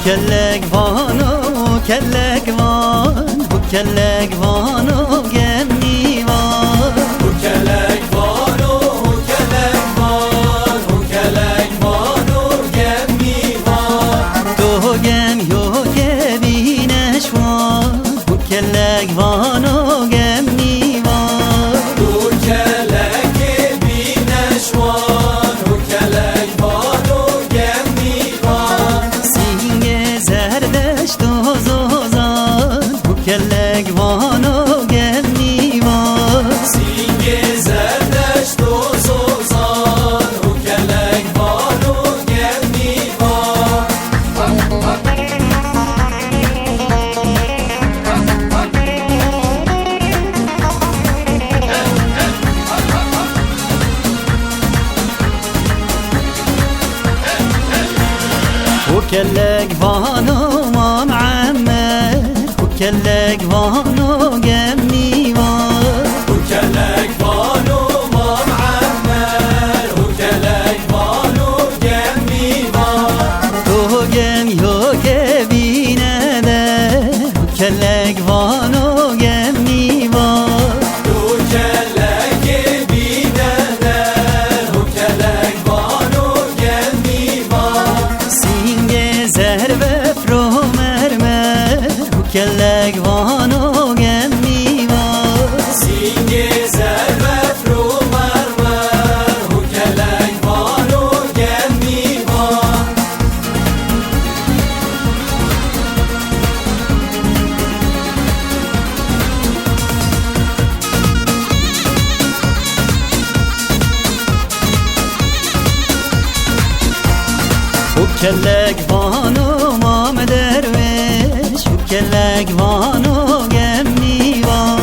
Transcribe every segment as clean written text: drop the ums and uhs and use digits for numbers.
kellek vano, kellek van, kellek vano, gemmi van. Kellek vano, kellek van, kellek vano, gemmi van. To gem yo ke bines van, kellek vano, gemmi van. To kellek bines van, kellek vano, gemmi van. زردش تو زوزان kellek vano gemmi van. Singe zerdeş to zozan kellek vano gemmi van. kellek vano ma معمر kellek vano gemmi van. Kellek vano ma معمر kellek vano gemmi van. تو gem yo ke binede kellek vano gemmi van. To kellek binede kellek vano gemmi van. Singe zerbe fro mermer kellek vano gemmi van. Singe zerbe fro mermer kellek vano gemmi van. kellek vano mam derviş kellek vano gemmi van.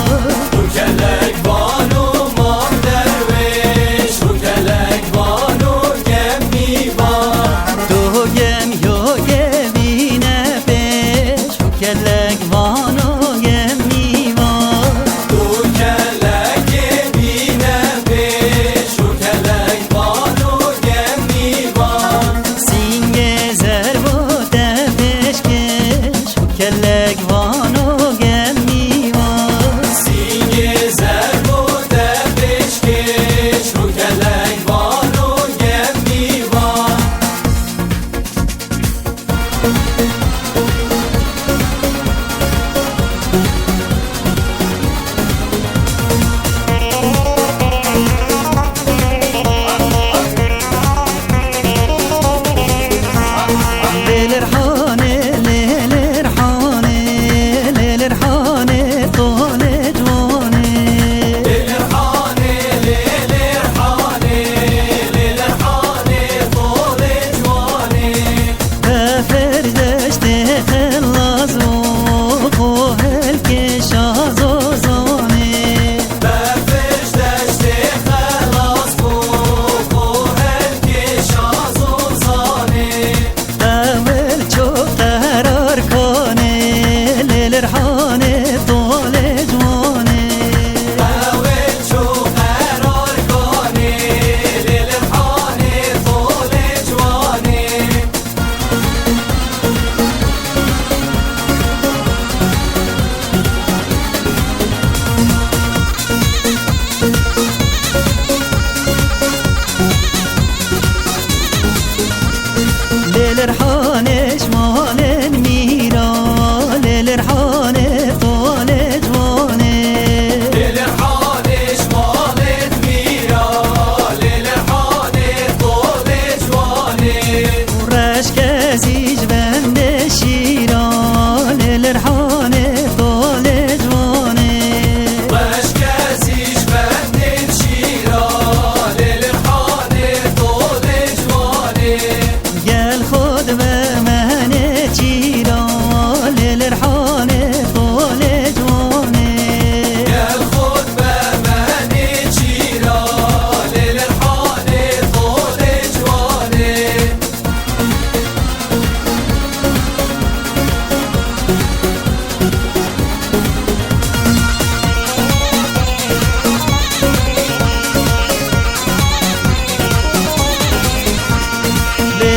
Kellek vano mam derviş kellek vano gemmi van. تو gem yo ke bine peş kellek vano gemmi van. To kellek bine peş kellek vano gemmi van. Singe zerbo te peşkeş kellek vano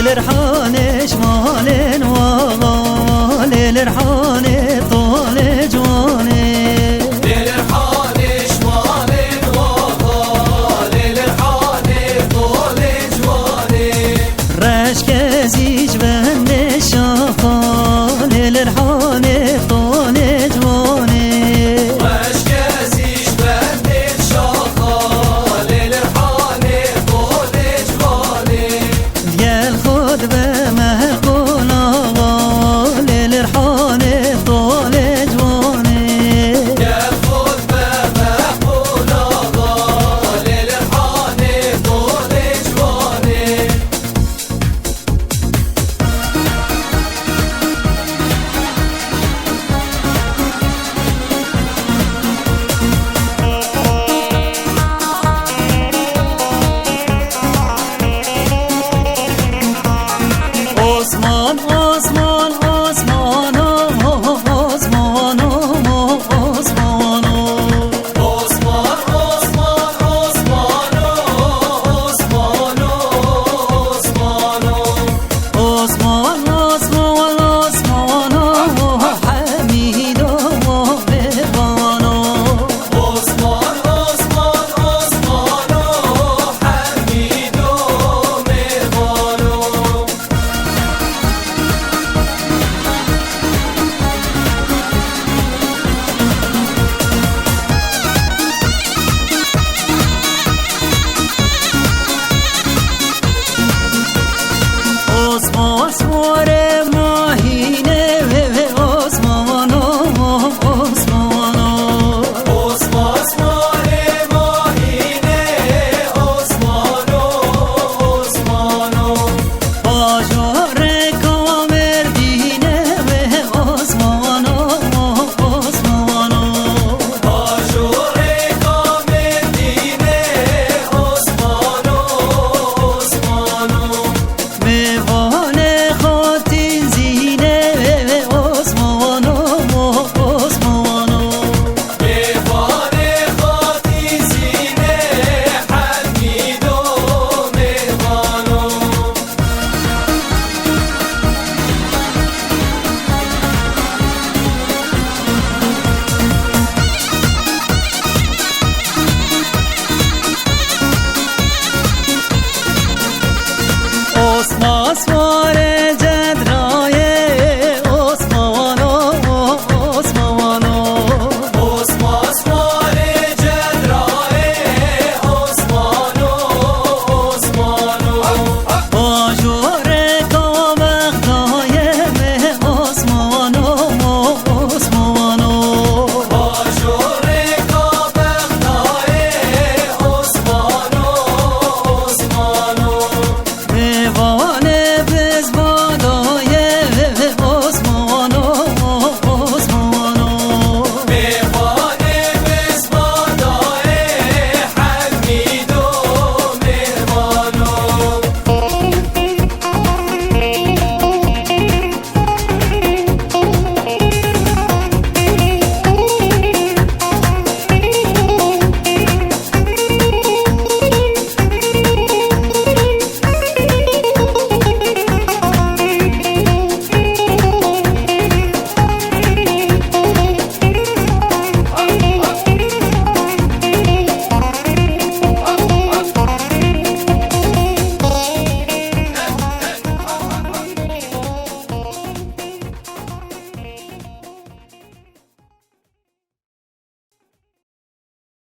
للرحانش مالن واغا للرحان طول جواني للرحانش مالن واغا للرحان طول جواني رشك زيج بند شافا للرحان طول جواني رشك زيج بند شافا للرحان طول جواني ديال خود بمهقول آغا للرحان طول جواني ياخد بمقبول آغا للرحان طول جواني Osman, Osman, Osman, oh, Osman, oh, Osman, oh. Osman, Osman, Osman, Osman, Osman, Osman, Osman, Osman, oh, Hamid, oh, Bevan, oh. Osman, Osman, Osman, Hamid, Mehman. Osman, svare mahine, Osman, oh, Osman, oh. Osman, smare mahine, Osman, Osman. Bajare kamerdine, Osman, oh, Osman, oh. Ajore kamerdine, Osman, Osman. Mevane khatin zine, Osman, oh, Osman, oh. Mehvane khati zine, Hamid Mehman. Osman,